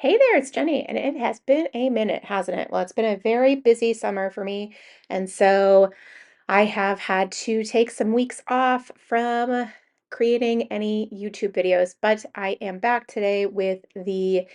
Hey there, it's Jenny, and it has been a minute, hasn't it? Well, it's been a very busy summer for me, and so I have had to take some weeks off from creating any YouTube videos, but I am back today with the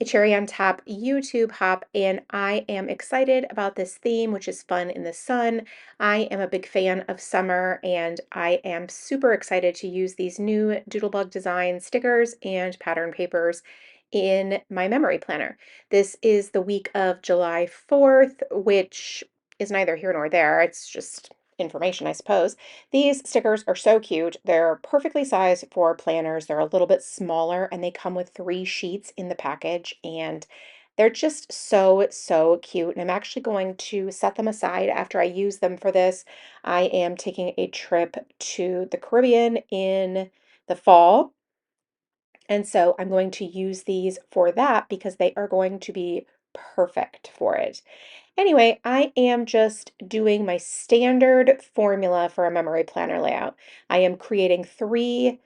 Cherry on Top YouTube hop, and I am excited about this theme, which is fun in the sun. I am a big fan of summer, and I am super excited to use these new Doodlebug design stickers and pattern papers in my memory planner. This is the week of July 4th, which is neither here nor there. It's just information, I suppose. These stickers are so cute. They're perfectly sized for planners. They're a little bit smaller and they come with 3 sheets in the package, and they're just so cute. And I'm actually going to set them aside after I use them for this. I am taking a trip to the Caribbean in the fall, and so I'm going to use these for that because they are going to be perfect for it. Anyway, I am just doing my standard formula for a memory planner layout. I am creating 3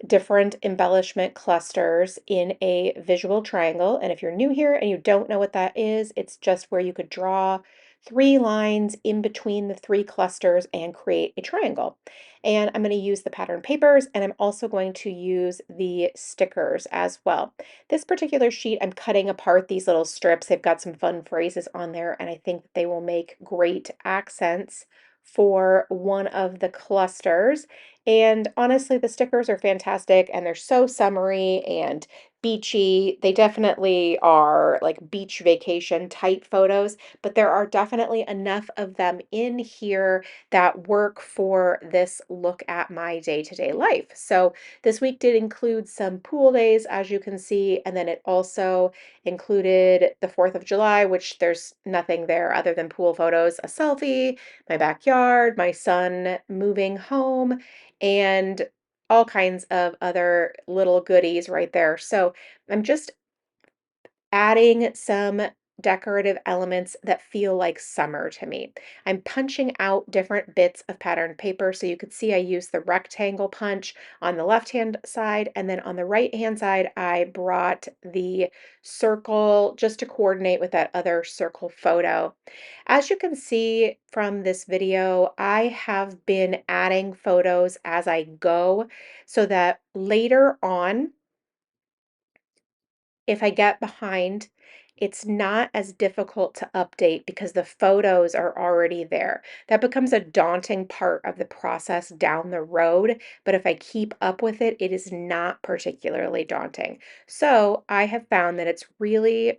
different embellishment clusters in a visual triangle. And if you're new here and you don't know what that is, it's just where you could draw 3 lines in between the 3 clusters and create a triangle. And I'm going to use the pattern papers, and I'm also going to use the stickers as well. This particular sheet, I'm cutting apart these little strips. They've got some fun phrases on there, and I think that they will make great accents for one of the clusters. And honestly, the stickers are fantastic and they're so summery and beachy. They definitely are like beach vacation type photos, but there are definitely enough of them in here that work for this look at my day-to-day life. So this week did include some pool days, as you can see, and then it also included the 4th of July, which there's nothing there other than pool photos, a selfie, my backyard, my son moving home, and all kinds of other little goodies right there. So I'm just adding some decorative elements that feel like summer to me. I'm punching out different bits of patterned paper. So you could see I use the rectangle punch on the left-hand side, and then on the right-hand side, I brought the circle just to coordinate with that other circle photo. As you can see from this video, I have been adding photos as I go so that later on, if I get behind, it's not as difficult to update because the photos are already there. That becomes a daunting part of the process down the road, but if I keep up with it, it is not particularly daunting. So I have found that it's really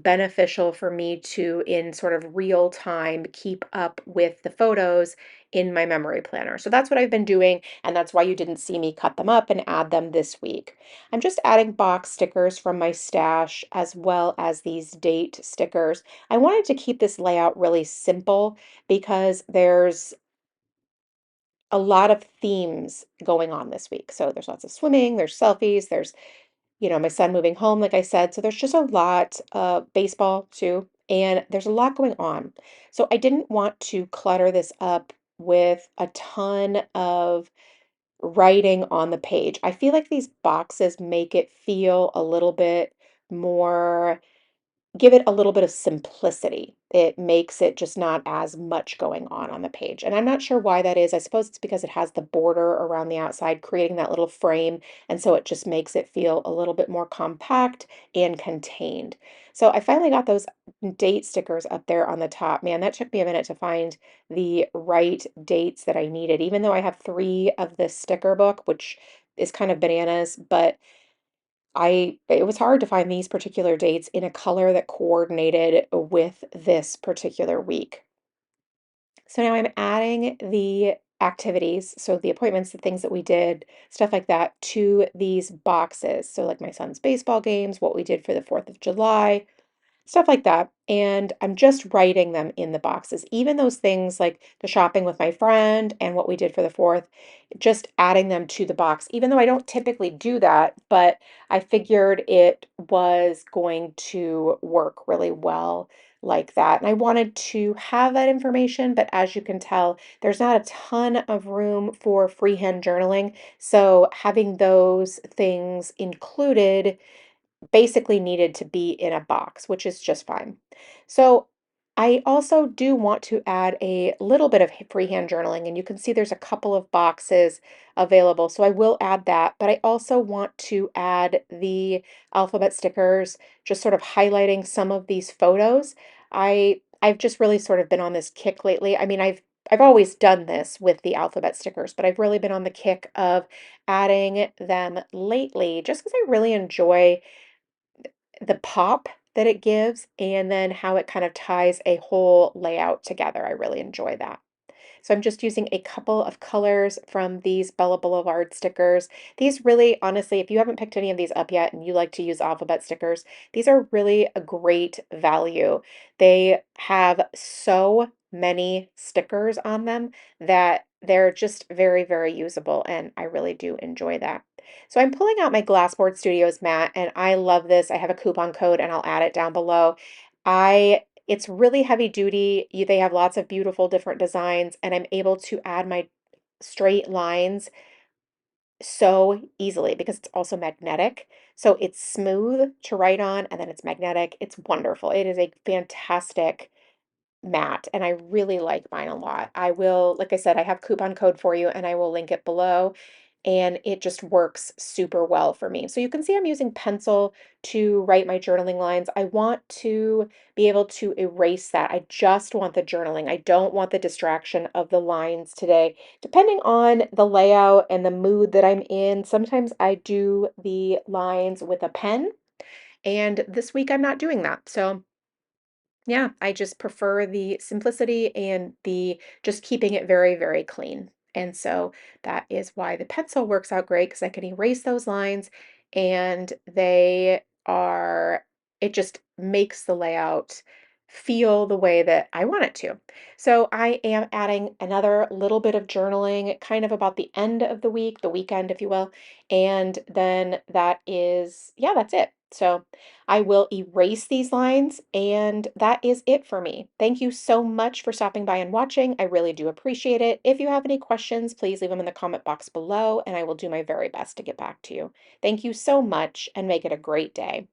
beneficial for me to, in sort of real time, keep up with the photos in my memory planner. So that's what I've been doing, and that's why you didn't see me cut them up and add them this week. I'm just adding box stickers from my stash as well as these date stickers. I wanted to keep this layout really simple because there's a lot of themes going on this week. So there's lots of swimming, there's selfies, there's, my son moving home, like I said. So there's just a lot of baseball too, and there's a lot going on. So I didn't want to clutter this up with a ton of writing on the page. I feel like these boxes make it feel a little bit more, give it a little bit of simplicity. It makes it just not as much going on the page. And I'm not sure why that is. I suppose it's because it has the border around the outside, creating that little frame. And so it just makes it feel a little bit more compact and contained. So I finally got those date stickers up there on the top. Man, that took me a minute to find the right dates that I needed, even though I have 3 of this sticker book, which is kind of bananas, but it was hard to find these particular dates in a color that coordinated with this particular week. So now I'm adding the activities, so the appointments, the things that we did, stuff like that, to these boxes. So like my son's baseball games, what we did for the 4th of July, stuff like that. And I'm just writing them in the boxes. Even those things like the shopping with my friend and what we did for the 4th, just adding them to the box, even though I don't typically do that, but I figured it was going to work really well like that. And I wanted to have that information, but as you can tell, there's not a ton of room for freehand journaling. So having those things included basically needed to be in a box, which is just fine. So I also do want to add a little bit of freehand journaling, and you can see there's a couple of boxes available. So I will add that, but I also want to add the alphabet stickers, just sort of highlighting some of these photos. I've just really sort of been on this kick lately. I mean, I've always done this with the alphabet stickers, but I've really been on the kick of adding them lately just because I really enjoy the pop that it gives and then how it kind of ties a whole layout together. I really enjoy that. So I'm just using a couple of colors from these Bella Boulevard stickers. These really, honestly, if you haven't picked any of these up yet and you like to use alphabet stickers, these are really a great value. They have so many stickers on them that they're just very, very usable, and I really do enjoy that. So I'm pulling out my Glassboard Studios mat, and I love this. I have a coupon code, and I'll add it down below. It's really heavy duty. They have lots of beautiful different designs, and I'm able to add my straight lines so easily because it's also magnetic. So it's smooth to write on, and then it's magnetic. It's wonderful. It is a fantastic mat, and I really like mine a lot. I will, like I said, I have coupon code for you, and I will link it below. And it just works super well for me. So you can see I'm using pencil to write my journaling lines. I want to be able to erase that. I just want the journaling. I don't want the distraction of the lines today. Depending on the layout and the mood that I'm in, sometimes I do the lines with a pen, and this week I'm not doing that. So yeah, I just prefer the simplicity and the just keeping it very, very clean. And so that is why the pencil works out great because I can erase those lines and it just makes the layout feel the way that I want it to. So I am adding another little bit of journaling kind of about the end of the week, the weekend, if you will. And then yeah, that's it. So I will erase these lines, and that is it for me. Thank you so much for stopping by and watching. I really do appreciate it. If you have any questions, please leave them in the comment box below, and I will do my very best to get back to you. Thank you so much, and make it a great day.